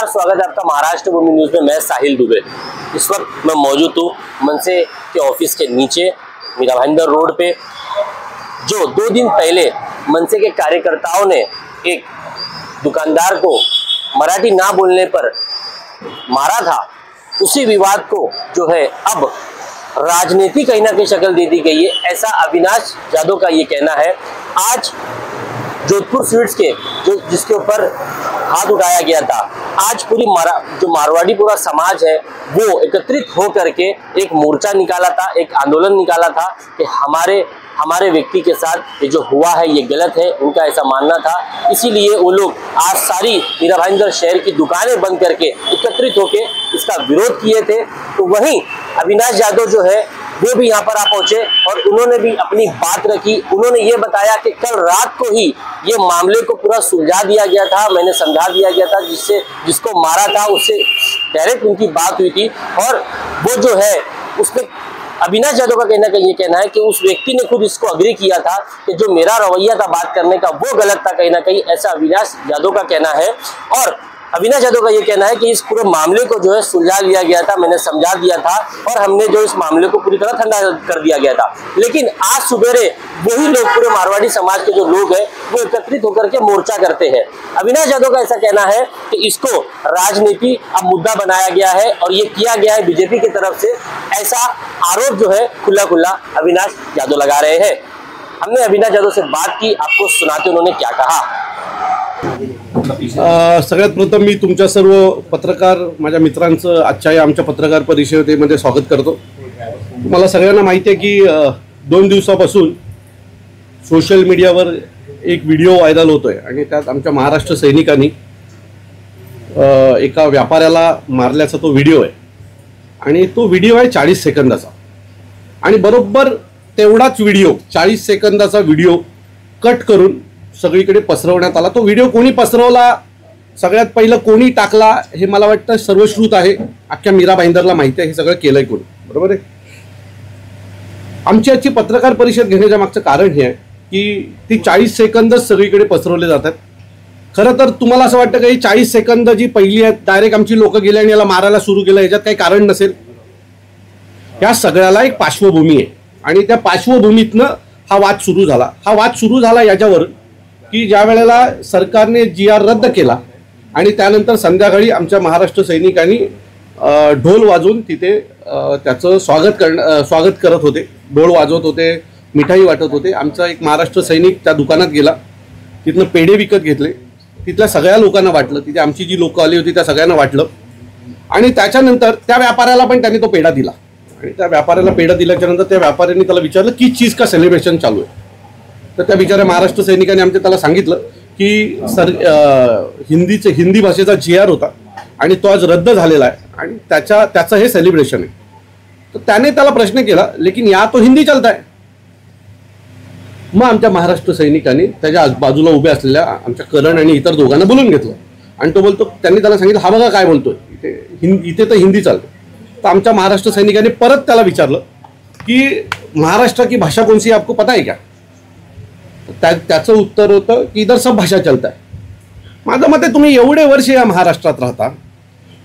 नमस्कार, स्वागत है आपका महाराष्ट्र भूमि न्यूज में। मैं साहिल दुबे। इस वक्त मैं मौजूद हूँ मनसे के ऑफिस के नीचे मीरा भाईंदर रोड पे। जो 2 दिन पहले मनसे के कार्यकर्ताओं ने एक दुकानदार को मराठी ना बोलने पर मारा था, उसी विवाद को जो है अब राजनीति कहीं ना कहीं शक्ल दे दी गई है, ऐसा अविनाश यादव का ये कहना है। आज जोधपुर स्वीट्स के जिसके ऊपर हाथ उठाया गया था, आज पूरी जो मारवाड़ी पूरा समाज है वो एकत्रित हो करके एक मोर्चा निकाला था, एक आंदोलन निकाला था कि हमारे व्यक्ति के साथ ये जो हुआ है ये गलत है, उनका ऐसा मानना था। इसीलिए वो लोग आज सारी मीरा भाईंदर शहर की दुकानें बंद करके एकत्रित होके इसका विरोध किए थे। तो वहीं अविनाश यादव जो है वो भी यहाँ पर आ पहुंचे और उन्होंने भी अपनी बात रखी। उन्होंने ये बताया कि कल रात को ही ये मामले को पूरा सुलझा दिया गया था, मैंने समझा दिया गया था, जिसको मारा था उससे डायरेक्ट उनकी बात हुई थी। और वो जो है उसमें अविनाश यादव का ये कहना है कि उस व्यक्ति ने खुद इसको अग्री किया था कि जो मेरा रवैया था बात करने का वो गलत था कहीं ना कहीं, ऐसा अविनाश यादव का कहना है। और अविनाश यादव का ये कहना है कि इस पूरे मामले को जो है सुलझा लिया गया था, मैंने समझा दिया था और हमने जो इस मामले को पूरी तरह ठंडा कर दिया गया था। लेकिन आज सुबेरे वही लोग, पूरे मारवाड़ी समाज के जो लोग हैं वो एकत्रित होकर के मोर्चा करते हैं। अविनाश यादव का ऐसा कहना है कि इसको राजनीति अब मुद्दा बनाया गया है और ये किया गया है बीजेपी की तरफ से, ऐसा आरोप जो है खुला खुला अविनाश यादव लगा रहे हैं। हमने अविनाश यादव से बात की, आपको सुनाते उन्होंने क्या कहा। सगळ्यात प्रथम मी तुमच्या सर्व पत्रकार माझ्या मित्रांचं आजच्या या आमच्या पत्रकार परिषदेमध्ये स्वागत करतो। तुम्हाला सगळ्यांना माहिती आहे की 2 दिवसापासून सोशल मीडियावर एक व्हिडिओ व्हायरल होतोय आणि त्यात आमच्या महाराष्ट्र सैनिकांनी एका व्यापाऱ्याला मारल्याचा तो व्हिडिओ आहे आणि तो व्हिडिओ आहे 40 सेकंदाचा आणि बरोबर तेवढाच व्हिडिओ 40 सेकंदाचा व्हिडिओ कट करून सगळीकडे पसरवण्यात आला। तो व्हिडिओ कोणी पसरवला, सगळ्यात पहिलं कोणी टाकला हे मला वाटतं सर्वश्रुत आहे, अख्ख्या मीरा भाईंदरला माहिती आहे हे सगळं केलंय कोणी, बरोबर आहे। आमची आजची पत्रकार परिषद घेण्याच्या मागचं कारण हे आहे की ती 40 सेकंदच सगळीकडे पसरवले जातात। खरं तर तुम्हाला असं वाटतं की 40 सेकंद जी पहिली आहेत डायरेक्ट आमची लोक गेले आणि याला मारायला सुरू केलं, याच्यात काही कारण नसेल। या सगळ्याला एक पार्श्वभूमी आहे आणि त्या पार्श्वभूमीतनं हा वाद सुरू झाला। हा वाद सुरू झाला याच्यावर की ज्या वेळेला सरकारने GR रद्द केला आणि त्यानंतर संध्याकाळी आमच्या महाराष्ट्र सैनिकांनी ढोल वाजवून तिथे त्याचं स्वागत करत होते, ढोल वाजवत होते, मिठाई वाटत होते। आमचा एक महाराष्ट्र सैनिक त्या दुकानात गेला, तिथनं पेढे विकत घेतले, तिथल्या सगळ्या लोकांना वाटलं, तिथे आमची जी लोक आली होती त्या सगळ्यांना वाटलं आणि त्याच्यानंतर त्या व्यापाऱ्याला पण त्यांनी तो पेढा दिला आणि त्या व्यापाऱ्याला पेढा दिल्याच्या नंतर त्या व्यापाऱ्यांनी त्याला विचारलं की चीज का सेलिब्रेशन चालू आहे। तर त्या बिचाऱ्या महाराष्ट्र सैनिकांनी आमच्या त्याला सांगितलं की हिंदी भाषेचा GR होता आणि तो आज रद्द झालेला आहे आणि त्याचं हे सेलिब्रेशन आहे। तर त्याने त्याला प्रश्न केला, लेकिन या तो हिंदी चलता है। मग आमच्या महाराष्ट्र सैनिकांनी त्याच्या बाजूला उभे असलेल्या आमच्या करण आणि इतर दोघांना बोलून घेतलं आणि तो बोलतो, त्यांनी त्याला सांगितलं हा बघा काय बोलतोय, इथे तर हिंदी चालते। तर आमच्या महाराष्ट्र सैनिकांनी परत त्याला विचारलं की महाराष्ट्र की भाषा कौन सी आपको पता है क्या? त्याचं उत्तर होतं की इधर सब भाषा चलता है। माझं मत आहे तुम्ही एवढे वर्ष या महाराष्ट्रात राहता,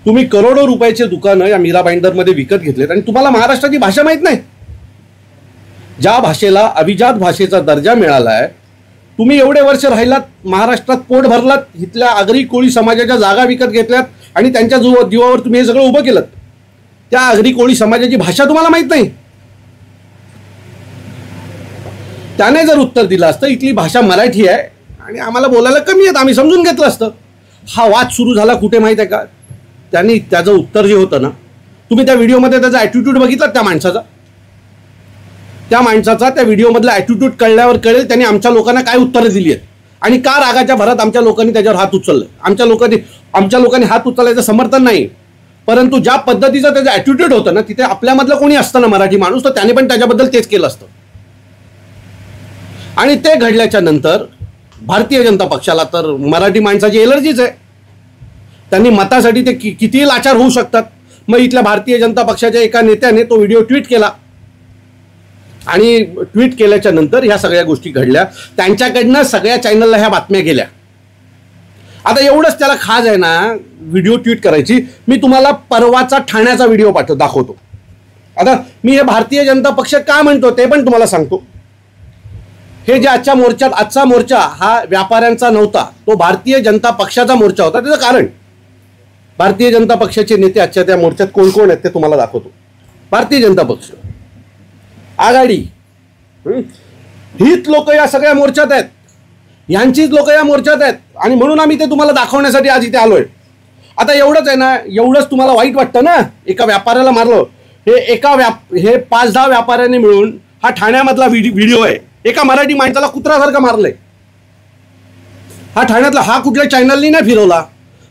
तुम्ही करोडो रुपयाचे दुकानं या मीरा भाईंदरमध्ये विकत घेतलेत आणि तुम्हाला महाराष्ट्राची भाषा माहित नाही। ज्या भाषेला अभिजात भाषेचा दर्जा मिळाला आहे, तुम्ही एवढे वर्ष राहिलात, महाराष्ट्रात पोट भरलात, इथल्या आगरी कोळी समाजाच्या जागा विकत घेतल्यात आणि त्यांच्या जीवावर तुम्ही हे सगळं उभं केलं। त्या आगरी कोळी समाजाची भाषा तुम्हाला माहित नाही। त्याने जर उत्तर दिलं असतं इथली भाषा मराठी आहे आणि आम्हाला बोलायला कमी आहेत, आम्ही समजून घेतलं असतं। हा वाद सुरू झाला कुठे माहिती आहे का? त्यांनी त्याचं उत्तर जे होतं ना, तुम्ही त्या व्हिडिओमध्ये त्याचा ॲटिट्यूड बघितला त्या माणसाचा त्या व्हिडिओमधला ॲटिट्यूड कळल्यावर कळेल त्यांनी आमच्या लोकांना काय उत्तरं दिली आहेत आणि का रागाच्या भरात आमच्या लोकांनी त्याच्यावर हात उचलले। आमच्या लोकांनी हात उचलायचं समर्थन नाही, परंतु ज्या पद्धतीचं त्याचं ॲटिट्यूड होतं ना, तिथे आपल्यामधलं कोणी असतं ना मराठी माणूस, तर त्याने पण त्याच्याबद्दल तेच केलं असतं। आणि ते घडल्याच्या नंतर भारतीय जनता पक्षाला तर मराठी माणसाची एलर्जीच आहे, त्यांनी मतासाठी ते कितीही लाचार होऊ शकतात। मग इथल्या भारतीय जनता पक्षाच्या एका नेत्याने तो व्हिडिओ ट्विट केला आणि ट्विट केल्याच्या नंतर ह्या सगळ्या गोष्टी घडल्या। त्यांच्याकडनं सगळ्या चॅनलला ह्या बातम्या गेल्या आता एवढंच त्याला खाज आहे ना व्हिडिओ ट्विट करायची. मी तुम्हाला परवाचा ठाण्याचा व्हिडिओ दाखवतो. आता मी हे भारतीय जनता पक्ष का म्हणतो ते पण तुम्हाला सांगतो. हे जे आजचा मोर्चा हा व्यापाऱ्यांचा नव्हता, तो भारतीय जनता पक्षाचा मोर्चा होता. त्याचं कारण भारतीय जनता पक्षाचे नेते आजच्या त्या मोर्चात कोण कोण आहेत ते तुम्हाला दाखवतो. भारतीय जनता पक्ष आघाडी हीच लोक या सगळ्या मोर्चात आहेत, यांचीच लोक या मोर्चात आहेत आणि म्हणून आम्ही ते तुम्हाला दाखवण्यासाठी आज इथे आलोय. आता एवढंच आहे ना, एवढंच तुम्हाला वाईट वाटतं ना एका व्यापाऱ्याला मारलं. हे 5-10 व्यापाऱ्यांनी मिळून हा ठाण्यामधला व्हिडिओ आहे. एका मराठी माणसाला कुत्र्यासारखं मारलंय. हा ठाण्यातला, हा कुठल्या चॅनलनी नाही फिरवला,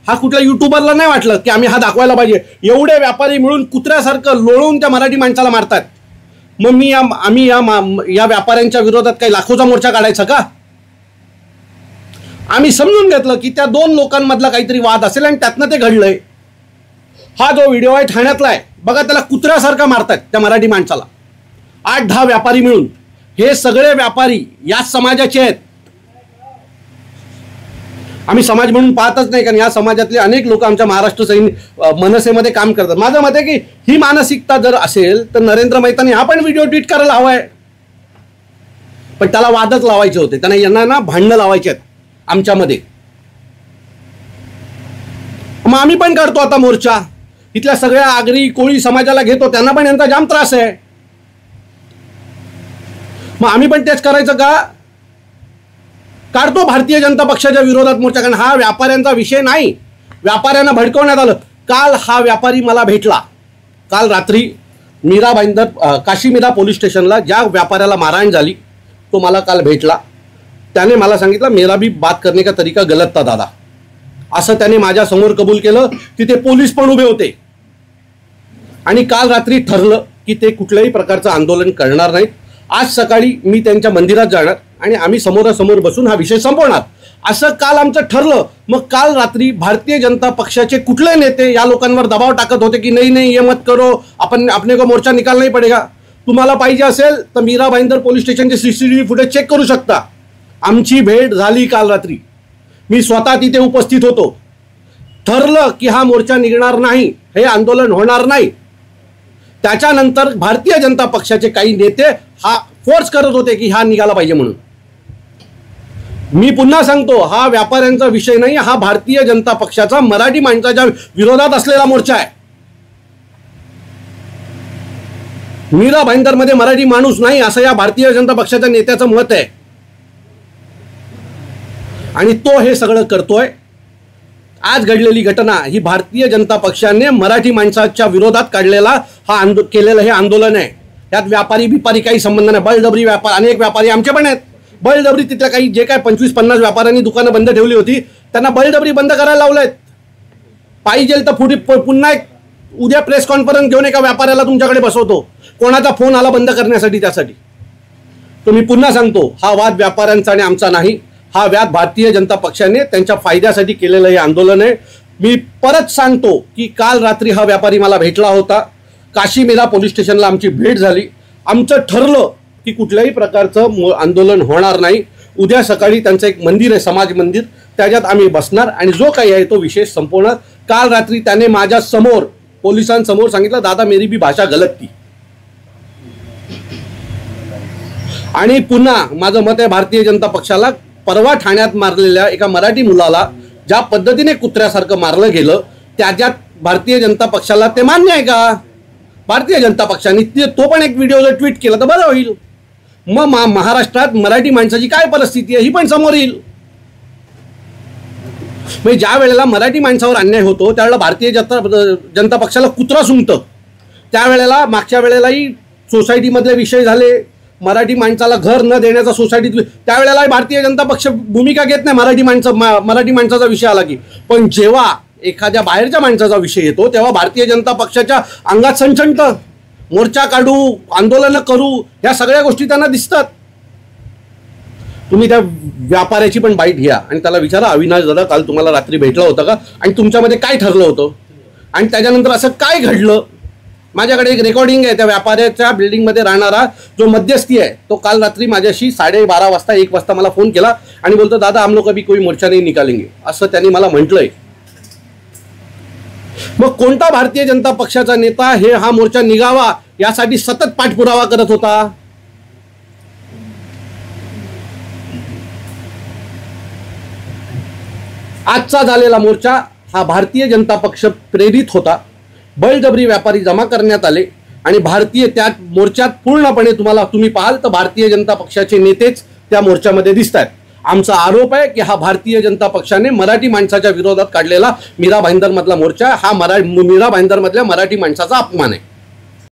हा कुठल्या युट्यूबरला नाही वाटलं की आम्ही हा दाखवायला पाहिजे. एवढे व्यापारी मिळून कुत्र्यासारखं लोळून त्या मराठी माणसाला मारतात. मग आम्ही या व्यापाऱ्यांच्या विरोधात काही लाखोचा मोर्चा काढायचा का? आम्ही समजून घेतलं की त्या 2 लोकांमधला काहीतरी वाद असेल आणि त्यातनं ते घडलंय. हा जो व्हिडिओ आहे ठाण्यातला आहे बघा, त्याला कुत्र्यासारखा मारतात त्या मराठी माणसाला. 8-10 व्यापारी मिळून. हे सगळे व्यापारी याच समाजाचे आहेत. आम्ही समाज म्हणून पाहतच नाही, कारण या समाजातले अनेक लोक आमच्या महाराष्ट्र मनसेमध्ये काम करतात. माझं मत आहे की ही मानसिकता जर असेल तर नरेंद्र मेहतांनी हा पण व्हिडिओ ट्विट करायला हवाय. पण त्याला वादच लावायचे होते, त्यांना यांना ना भांडणं लावायचे आहेत आमच्यामध्ये. मग आम्ही पण काढतो आता मोर्चा. इथल्या सगळ्या आगरी कोळी समाजाला घेतो, त्यांना पण यांचा जाम त्रास आहे. मग आम्ही पण तेच करायचं का? काढतो भारतीय जनता पक्षाच्या विरोधात मोर्चा. कारण हा व्यापाऱ्यांचा विषय नाही. व्यापाऱ्यांना भडकवण्यात आलं. काल हा व्यापारी मला भेटला. काल रात्री काशीमीरा पोलीस स्टेशनला ज्या व्यापाऱ्याला मारहाण झाली तो मला काल भेटला. त्याने मला सांगितलं, मेरा भी बात करने का तरीका गलत था दादा, असं त्याने माझ्या समोर कबूल केलं. तिथे पोलीस पण उभे होते. आणि काल रात्री ठरलं की ते कुठल्याही प्रकारचं आंदोलन करणार नाहीत. आज सकाळी मी त्यांच्या मंदिरात जाणार आणि आम्ही समोरासमोर बसून हा विषय संपवणार, असं काल आमचं ठरलं. मग काल रात्री भारतीय जनता पक्षाचे कुठले नेते या लोकांवर दबाव टाकत होते की नाही ये मत करो, अपने को मोर्चा निकालना ही पडेगा. तुम्हाला पाहिजे असेल तर मीरा भाईंदर पोलीस स्टेशनचे CCTV फुटेज चेक करू शकता. आमची भेट झाली काल रात्री. मी स्वतः तिथे उपस्थित होतो. ठरलं की हा मोर्चा निघणार नाही, हे आंदोलन होणार नाही. त्याच्यानंतर भारतीय जनता पक्षाचे काही नेते हा फोर्स करत होते की हा निघाला पाहिजे म्हणून. मी पुन्हा सांगतो, हा व्यापाऱ्यांचा विषय नाही, हा भारतीय जनता पक्षाचा मराठी माणसाच्या विरोधात असलेला मोर्चा आहे. मीरा भाईंदर मध्ये मराठी माणूस नाही असं या भारतीय जनता पक्षाच्या नेत्याचं मत आहे. आणि तो हे सगळं करतोय. आज घडलेली घटना ही भारतीय जनता पक्षाने मराठी माणसाच्या विरोधात काढलेला केलेलं हे आंदोलन आहे. त्यात व्यापारी बिपारी काही संबंध नाही. बळजबरी व्यापार, अनेक व्यापारी आमचे पण आहेत. बळजबरी तिथल्या काही जे काय 25-50 व्यापाऱ्यांनी दुकानं बंद ठेवली होती त्यांना बळजबरी बंद करायला लावलेत. पाहिजे तर पुन्हा एक उद्या प्रेस कॉन्फरन्स घेऊन एका व्यापाऱ्याला तुमच्याकडे बसवतो. कोणाचा फोन आला बंद करण्यासाठी, त्यासाठी. तो मी पुन्हा सांगतो, हा वाद व्यापाऱ्यांचा आणि आमचा नाही. हा वाद भारतीय जनता पक्षाने त्यांच्या फायद्यासाठी केलेलं हे आंदोलन आहे. मी परत सांगतो की काल रात्री हा व्यापारी मला भेटला होता. काशीमीरा पोलीस स्टेशनला आमची भेट झाली. आमचं ठरलं की कुठल्याही प्रकारचं आंदोलन होणार नाही. उद्या सकाळी त्यांचं एक मंदिर आहे, समाज मंदिर, त्याच्यात आम्ही बसणार आणि जो काही आहे तो विषय संपवणार. काल रात्री त्याने माझ्या समोर पोलिसांसमोर सांगितलं, दादा मेरी भी भाषा गलत थी. आणि पुन्हा माझं मत आहे, भारतीय जनता पक्षाला परवा ठाण्यात मारलेल्या एका मराठी मुलाला ज्या पद्धतीने कुत्र्यासारखं मारलं गेलं त्याच्यात भारतीय जनता पक्षाला ते मान्य आहे का? भारतीय जनता पक्षाने तो पण एक व्हिडिओ जर ट्विट केला तर बरं होईल. मग महाराष्ट्रात मराठी माणसाची काय परिस्थिती आहे ही पण समोर येईल. म्हणजे ज्या वेळेला मराठी माणसावर अन्याय होतो त्यावेळेला भारतीय जनता पक्षाला कुत्रा सुंगतं. त्यावेळेला मागच्या वेळेलाही सोसायटीमधले विषय झाले, मराठी माणसाला घर न देण्याचा सोसायटीत, त्यावेळेला भारतीय जनता पक्ष भूमिका घेत नाही मराठी माणसाचा विषय आला की. पण जेव्हा एखाद्या बाहेरच्या माणसाचा विषय येतो तेव्हा भारतीय जनता पक्षाच्या अंगात सणसणतं. मोर्चा काढू, आंदोलन करू, ह्या सगळ्या गोष्टी त्यांना दिसतात. तुम्ही त्या व्यापाऱ्याची पण बाईट घ्या आणि त्याला विचारा, अविनाश दादा काल तुम्हाला रात्री भेटला होता का आणि तुमच्यामध्ये काय ठरलं होतं आणि त्याच्यानंतर असं काय घडलं माझ्याकडे एक रेकॉर्डिंग आहे त्या व्यापाऱ्याच्या बिल्डिंगमध्ये राहणारा जो मध्यस्थी आहे, तो काल रात्री माझ्याशी 12:30 वाजता 1 वाजता मला फोन केला आणि बोलतो दादा हम लोग कभी कोई मोर्चा नहीं निकालेंगे, असं त्यांनी मला म्हटलंय. मग कोणता भारतीय जनता पक्षाचा नेता हा मोर्चा निघावा यासाठी सतत पाठपुरावा करत होता? आजचा झालेला मोर्चा हा भारतीय जनता पक्ष प्रेरित होता. बळजबरी व्यापारी जमा करण्यात आले आणि त्या मोर्चात पूर्णपणे तुम्ही पाहाल तर भारतीय जनता पक्षाचे नेतेच त्या मोर्चामध्ये दिसत आहेत. आमचा आरोप आहे की हा भारतीय जनता पक्षाने मराठी माणसाच्या विरोधात काढलेला मीरा भाईंदर मधला मोर्चा हा मीरा भाईंदर मधल्या मराठी माणसाचा अपमान आहे.